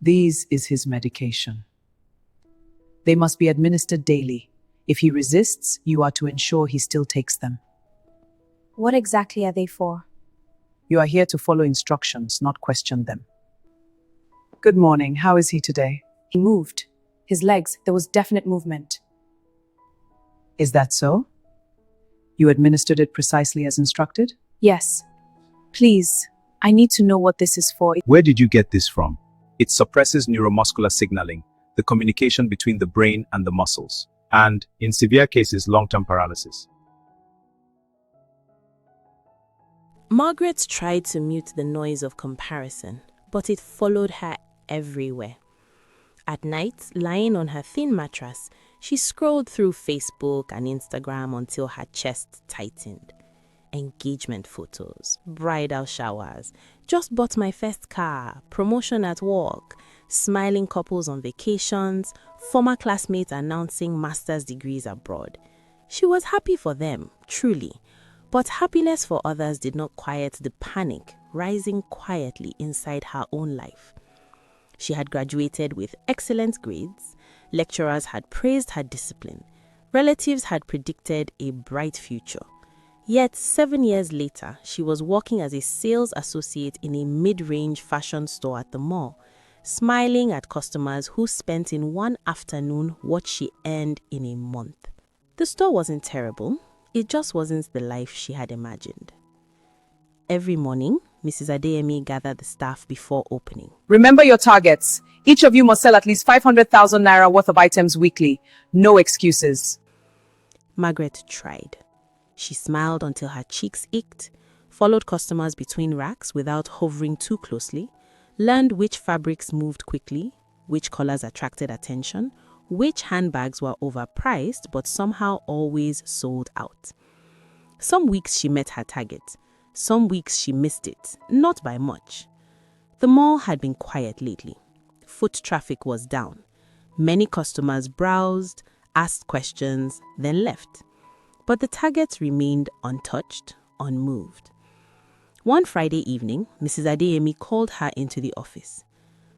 These is his medication. They must be administered daily. If he resists, you are to ensure he still takes them. What exactly are they for? You are here to follow instructions, not question them. Good morning. How is he today? He moved. His legs, there was definite movement. Is that so? You administered it precisely as instructed? Yes. Please, I need to know what this is for. Where did you get this from? It suppresses neuromuscular signaling, the communication between the brain and the muscles, and, in severe cases, long-term paralysis. Margaret tried to mute the noise of comparison, but it followed her everywhere. At night, lying on her thin mattress, she scrolled through Facebook and Instagram until her chest tightened. Engagement photos, bridal showers, just bought my first car, promotion at work, smiling couples on vacations, former classmates announcing master's degrees abroad. She was happy for them, truly, but happiness for others did not quiet the panic rising quietly inside her own life. She had graduated with excellent grades, lecturers had praised her discipline, relatives had predicted a bright future. Yet 7 years later, she was working as a sales associate in a mid-range fashion store at the mall, smiling at customers who spent in one afternoon what she earned in a month. The store wasn't terrible, it just wasn't the life she had imagined. Every morning, Mrs. Adeyemi gathered the staff before opening. Remember your targets. Each of you must sell at least 500,000 naira worth of items weekly. No excuses. Margaret tried. She smiled until her cheeks ached, followed customers between racks without hovering too closely, learned which fabrics moved quickly, which colors attracted attention, which handbags were overpriced but somehow always sold out. Some weeks she met her target. Some weeks she missed it, not by much. The mall had been quiet lately. Foot traffic was down. Many customers browsed, asked questions, then left. But the target remained untouched, unmoved. One Friday evening, Mrs. Adeyemi called her into the office.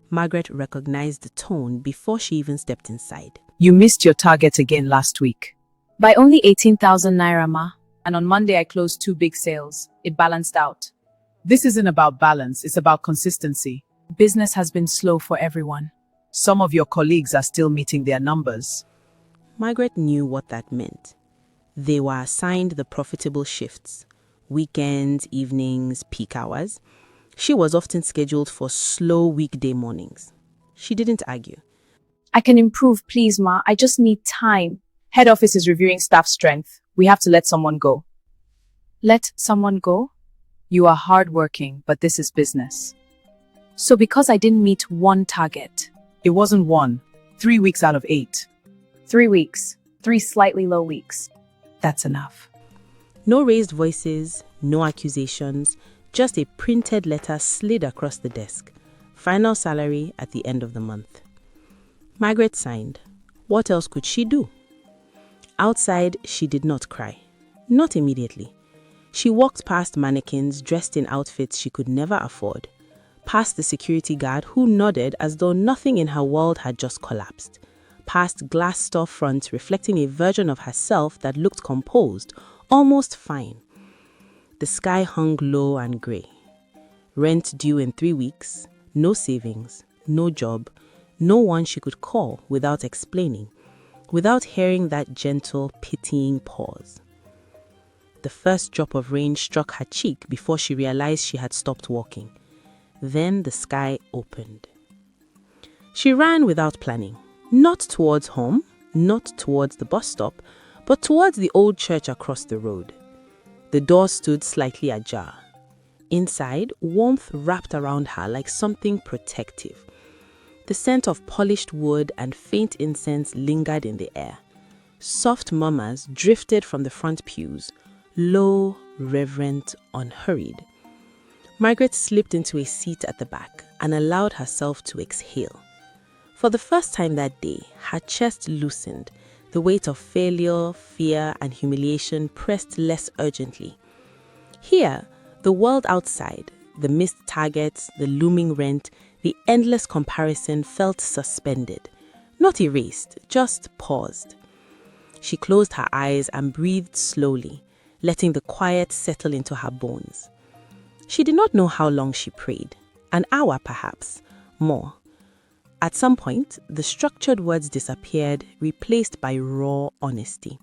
Margaret recognized the tone before she even stepped inside. You missed your target again last week. By only 18,000 naira, ma. And on Monday I closed 2 big sales. It balanced out. This isn't about balance, it's about consistency. Business has been slow for everyone. Some of your colleagues are still meeting their numbers. Margaret knew what that meant. They were assigned the profitable shifts, weekends, evenings, peak hours. She was often scheduled for slow weekday mornings. She didn't argue. I can improve, please, ma. I just need time. Head office is reviewing staff strength. We have to let someone go. Let someone go? You are hardworking, but this is business. So because I didn't meet one target. It wasn't 1. 3 weeks out of 8. 3 weeks. 3 slightly low weeks. That's enough. No raised voices, no accusations, just a printed letter slid across the desk. Final salary at the end of the month. Margaret signed. What else could she do? Outside, she did not cry. Not immediately. She walked past mannequins dressed in outfits she could never afford, past the security guard who nodded as though nothing in her world had just collapsed, past glass storefronts reflecting a version of herself that looked composed, almost fine. The sky hung low and grey. Rent due in 3 weeks, no savings, no job, no one she could call without explaining, without hearing that gentle, pitying pause. The first drop of rain struck her cheek before she realized she had stopped walking. Then the sky opened. She ran without planning, not towards home, not towards the bus stop, but towards the old church across the road. The door stood slightly ajar. Inside, warmth wrapped around her like something protective. The scent of polished wood and faint incense lingered in the air. Soft murmurs drifted from the front pews, low, reverent, unhurried. Margaret slipped into a seat at the back and allowed herself to exhale. For the first time that day, her chest loosened. The weight of failure, fear, and humiliation pressed less urgently. Here, the world outside, the missed targets, the looming rent, The endless comparison felt suspended, not erased, just paused. She closed her eyes and breathed slowly, letting the quiet settle into her bones. She did not know how long she prayed, an hour perhaps, more. At some point, the structured words disappeared, replaced by raw honesty.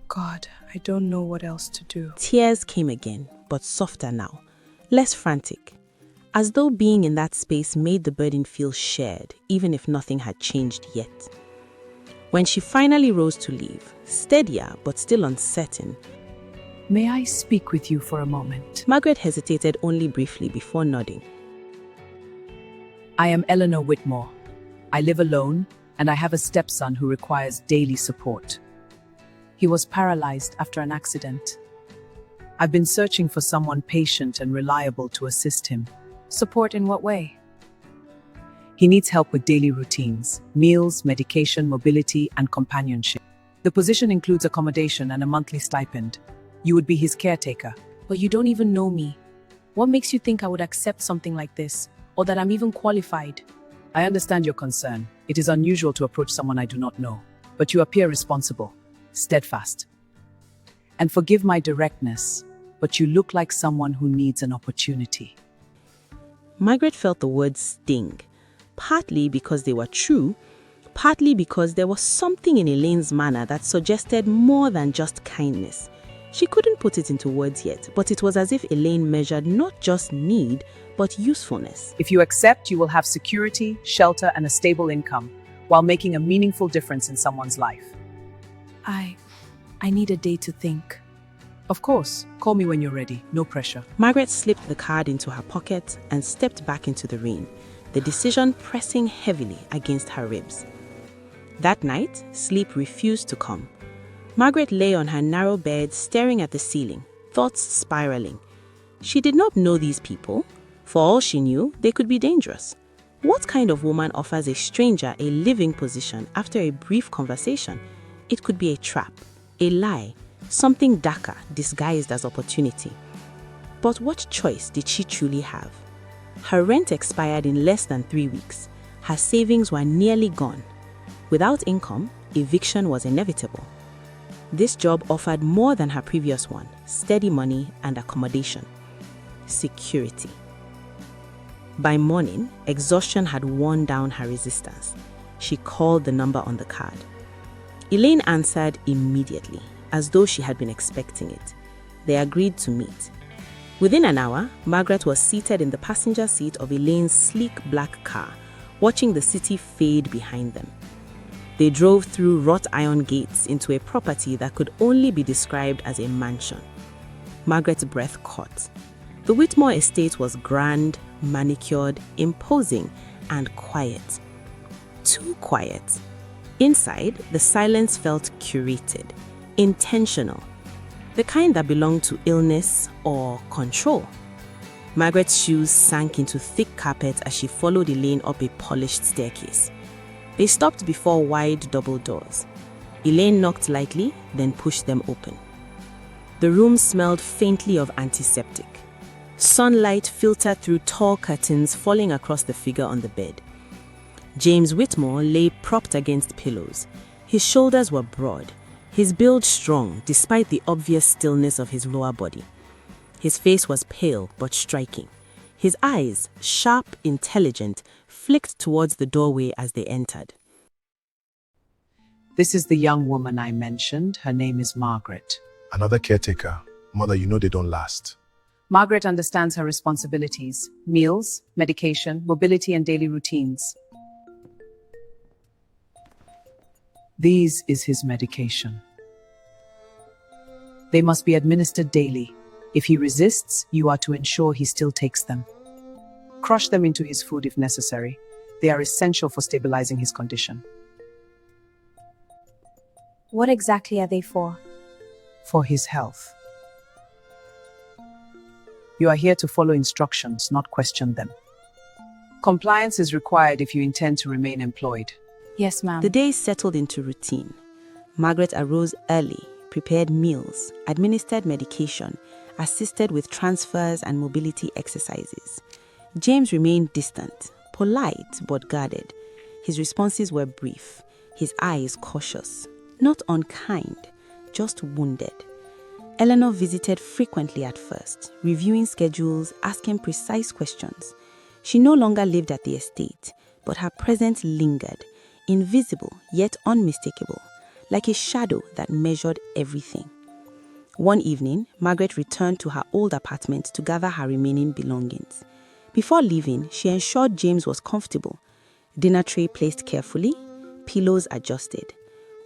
God, I don't know what else to do. Tears came again, but softer now, less frantic, as though being in that space made the burden feel shared, even if nothing had changed yet. When she finally rose to leave, steadier but still uncertain, May I speak with you for a moment? Margaret hesitated only briefly before nodding. I am Eleanor Whitmore. I live alone, and I have a stepson who requires daily support. He was paralyzed after an accident. I've been searching for someone patient and reliable to assist him. Support in what way? He needs help with daily routines, meals, medication, mobility, and companionship. The position includes accommodation and a monthly stipend. You would be his caretaker. But you don't even know me. What makes you think I would accept something like this, or that I'm even qualified? I understand your concern. It is unusual to approach someone I do not know, but you appear responsible, steadfast. And forgive my directness, but you look like someone who needs an opportunity. Margaret felt the words sting, partly because they were true, partly because there was something in Elaine's manner that suggested more than just kindness. She couldn't put it into words yet, but it was as if Elaine measured not just need, but usefulness. If you accept, you will have security, shelter, and a stable income, while making a meaningful difference in someone's life. I need a day to think. Of course, call me when you're ready, no pressure. Margaret slipped the card into her pocket and stepped back into the rain, the decision pressing heavily against her ribs. That night, sleep refused to come. Margaret lay on her narrow bed staring at the ceiling, thoughts spiraling. She did not know these people. For all she knew, they could be dangerous. What kind of woman offers a stranger a living position after a brief conversation? It could be a trap, a lie, something darker disguised as opportunity. But what choice did she truly have? Her rent expired in less than 3 weeks. Her savings were nearly gone. Without income, eviction was inevitable. This job offered more than her previous one: steady money and accommodation. Security. By morning, exhaustion had worn down her resistance. She called the number on the card. Elaine answered immediately, as though she had been expecting it. They agreed to meet. Within an hour, Margaret was seated in the passenger seat of Elaine's sleek black car, watching the city fade behind them. They drove through wrought iron gates into a property that could only be described as a mansion. Margaret's breath caught. The Witmore estate was grand, manicured, imposing, and quiet. Too quiet. Inside, the silence felt curated, intentional, the kind that belonged to illness or control. Margaret's shoes sank into thick carpet as she followed Elaine up a polished staircase. They stopped before wide double doors. Elaine knocked lightly, then pushed them open. The room smelled faintly of antiseptic. Sunlight filtered through tall curtains falling across the figure on the bed. James Witmore lay propped against pillows. His shoulders were broad, his build strong despite the obvious stillness of his lower body. His face was pale but striking. His eyes, sharp, intelligent, flicked towards the doorway as they entered. This is the young woman I mentioned. Her name is Margaret. Another caretaker. Mother, you know they don't last. Margaret understands her responsibilities: meals, medication, mobility, and daily routines. These is his medication. They must be administered daily. If he resists, you are to ensure he still takes them. Crush them into his food if necessary. They are essential for stabilizing his condition. What exactly are they for? For his health. You are here to follow instructions, not question them. Compliance is required if you intend to remain employed. Yes, ma'am. The day settled into routine. Margaret arose early, prepared meals, administered medication, assisted with transfers and mobility exercises. James remained distant, polite but guarded. His responses were brief, his eyes cautious, not unkind, just wounded. Eleanor visited frequently at first, reviewing schedules, asking precise questions. She no longer lived at the estate, but her presence lingered, invisible yet unmistakable, like a shadow that measured everything. One evening, Margaret returned to her old apartment to gather her remaining belongings. Before leaving, she ensured James was comfortable. Dinner tray placed carefully, pillows adjusted,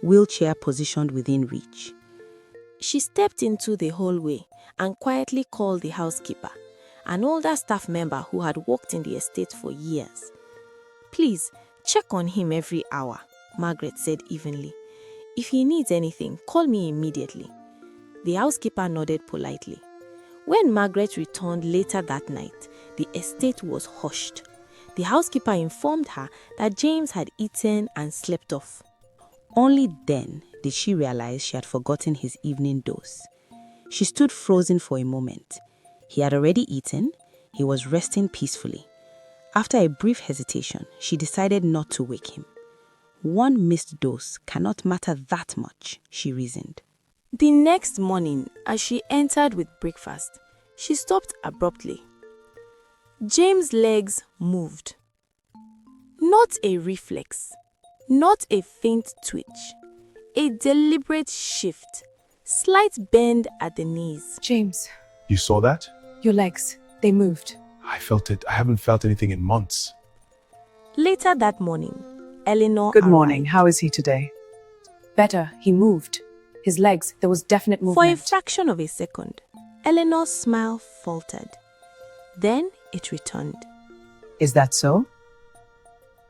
wheelchair positioned within reach. She stepped into the hallway and quietly called the housekeeper, an older staff member who had worked in the estate for years. "Please, check on him every hour," Margaret said evenly. "If he needs anything, call me immediately." The housekeeper nodded politely. When Margaret returned later that night, the estate was hushed. The housekeeper informed her that James had eaten and slept off. Only then did she realize she had forgotten his evening dose. She stood frozen for a moment. He had already eaten. He was resting peacefully. After a brief hesitation, she decided not to wake him. One missed dose cannot matter that much, she reasoned. The next morning, as she entered with breakfast, she stopped abruptly. James' legs moved. Not a reflex, not a faint twitch, a deliberate shift, slight bend at the knees. James, You saw that? your legs, they moved. I felt it. I haven't felt anything in months. Later that morning, Eleanor Good arrived. morning. How is he today? Better. He moved. His legs, there was definite For a movement. fraction of a second, Eleanor's smile faltered. Then it returned. Is that so?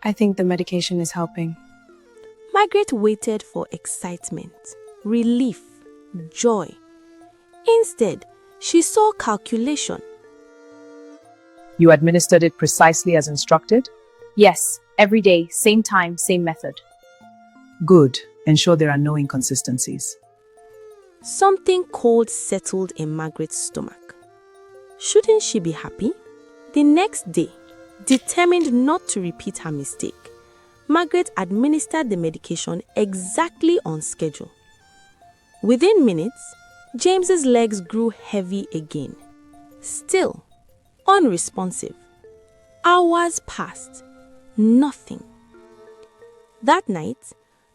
I think the medication is helping. Margaret waited for excitement, relief, joy. Instead, she saw calculation. You administered it precisely as instructed? Yes, every day, same time, same method. Good. Ensure there are no inconsistencies. Something cold settled in Margaret's stomach. Shouldn't she be happy? The next day, determined not to repeat her mistake, Margaret administered the medication exactly on schedule. Within minutes, James's legs grew heavy again. Still, unresponsive. Hours passed. Nothing. That night,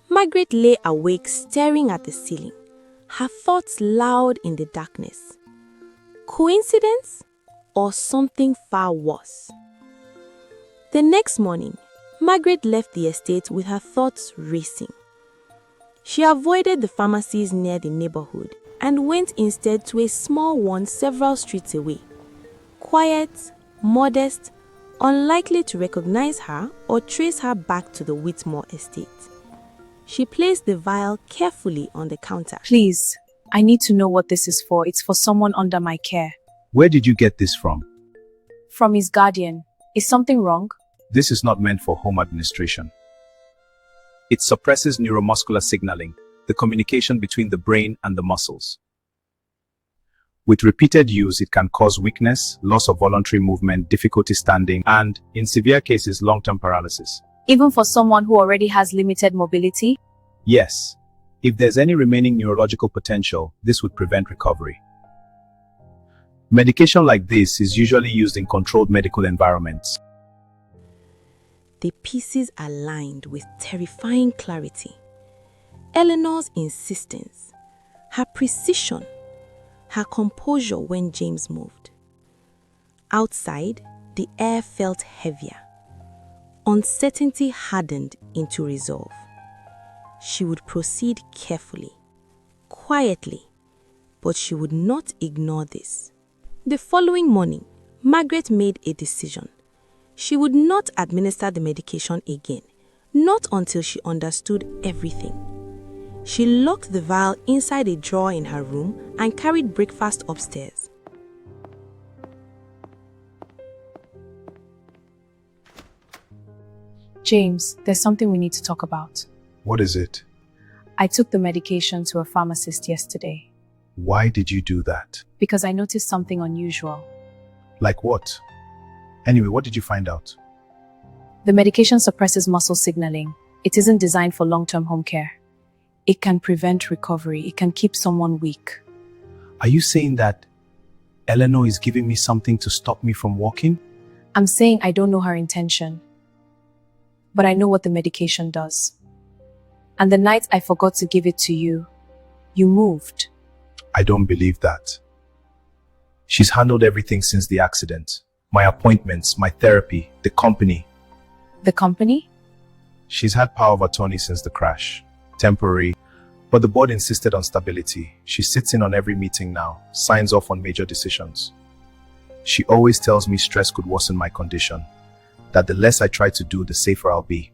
Margaret lay awake staring at the ceiling, her thoughts loud in the darkness. Coincidence or something far worse? The next morning, Margaret left the estate with her thoughts racing. She avoided the pharmacies near the neighborhood and went instead to a small one several streets away. Quiet, modest, unlikely to recognize her or trace her back to the Witmore estate. She placed the vial carefully on the counter. Please, I need to know what this is for. It's for someone under my care. Where did you get this from? From his guardian. Is something wrong? This is not meant for home administration. It suppresses neuromuscular signaling, the communication between the brain and the muscles. With repeated use, it can cause weakness, loss of voluntary movement, difficulty standing, and, in severe cases, long-term paralysis. Even for someone who already has limited mobility? Yes, if there's any remaining neurological potential, this would prevent recovery. Medication like this is usually used in controlled medical environments. The pieces aligned with terrifying clarity. Eleanor's insistence, her precision, her composure when James moved. Outside, the air felt heavier. Uncertainty hardened into resolve. She would proceed carefully, quietly, but she would not ignore this. The following morning, Margaret made a decision. She would not administer the medication again, not until she understood everything. She locked the vial inside a drawer in her room and carried breakfast upstairs. James, there's something we need to talk about. What is it? I took the medication to a pharmacist yesterday Why did you do that? because I noticed something unusual. Like what? Anyway, what did you find out? The medication suppresses muscle signaling. It isn't designed for long-term home care. It can prevent recovery. It can keep someone weak. Are you saying that Eleanor is giving me something to stop me from walking? I'm saying I don't know her intention, but I know what the medication does. And the night I forgot to give it to you, you moved. I don't believe that. She's handled everything since the accident. My appointments, my therapy, the company. The company? She's had power of attorney since the crash. Temporary, but the board insisted on stability. She sits in on every meeting now, signs off on major decisions. She always tells me stress could worsen my condition, that the less I try to do, the safer I'll be.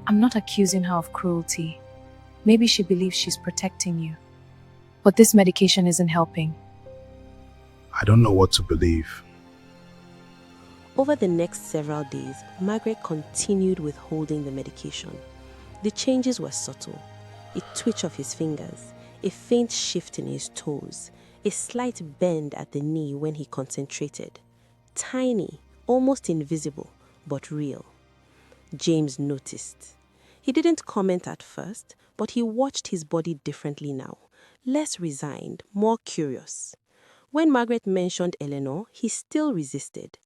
I'm not accusing her of cruelty. Maybe she believes she's protecting you. But this medication isn't helping. I don't know what to believe. Over the next several days, Margaret continued withholding the medication. The changes were subtle. A twitch of his fingers, a faint shift in his toes, a slight bend at the knee when he concentrated. Tiny, almost invisible, but real. James noticed. He didn't comment at first, but he watched his body differently now, less resigned, more curious. When Margaret mentioned Eleanor, he still resisted.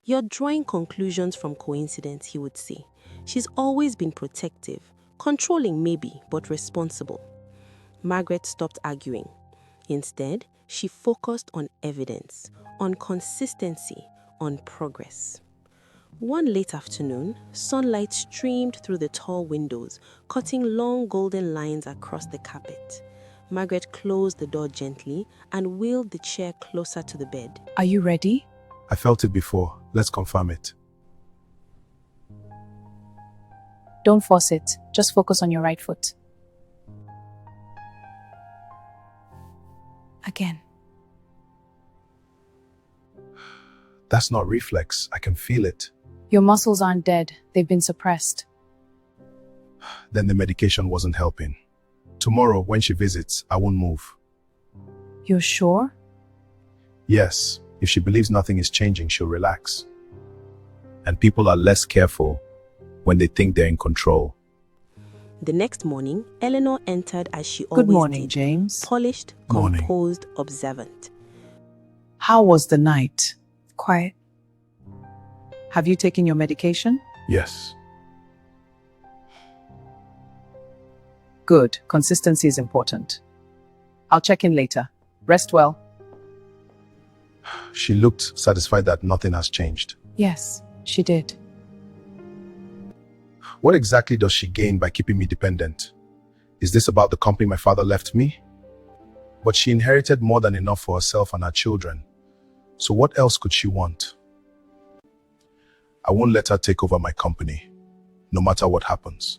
"You're drawing conclusions from coincidence," he would say. "She's always been protective, controlling maybe, but responsible." Margaret stopped arguing. Instead, she focused on evidence, on consistency, on progress. One late afternoon, sunlight streamed through the tall windows, cutting long golden lines across the carpet. Margaret closed the door gently and wheeled the chair closer to the bed. Are you ready? I felt it before. Let's confirm it. Don't force it. Just focus on your right foot. Again. That's not reflex. I can feel it. Your muscles aren't dead. They've been suppressed. Then the medication wasn't helping. Tomorrow, when she visits, I won't move. You're sure? Yes, if she believes nothing is changing, she'll relax. And people are less careful when they think they're in control. The next morning, Eleanor entered as she always Good morning, did. James. Polished, Morning. composed, observant. How was the night? Quiet. Have you taken your medication? Yes. Good. Consistency is important. I'll check in later. Rest well. She looked satisfied that nothing has changed. Yes, she did. What exactly does she gain by keeping me dependent? Is this about the company my father left me? But she inherited more than enough for herself and her children. So what else could she want? I won't let her take over my company, no matter what happens.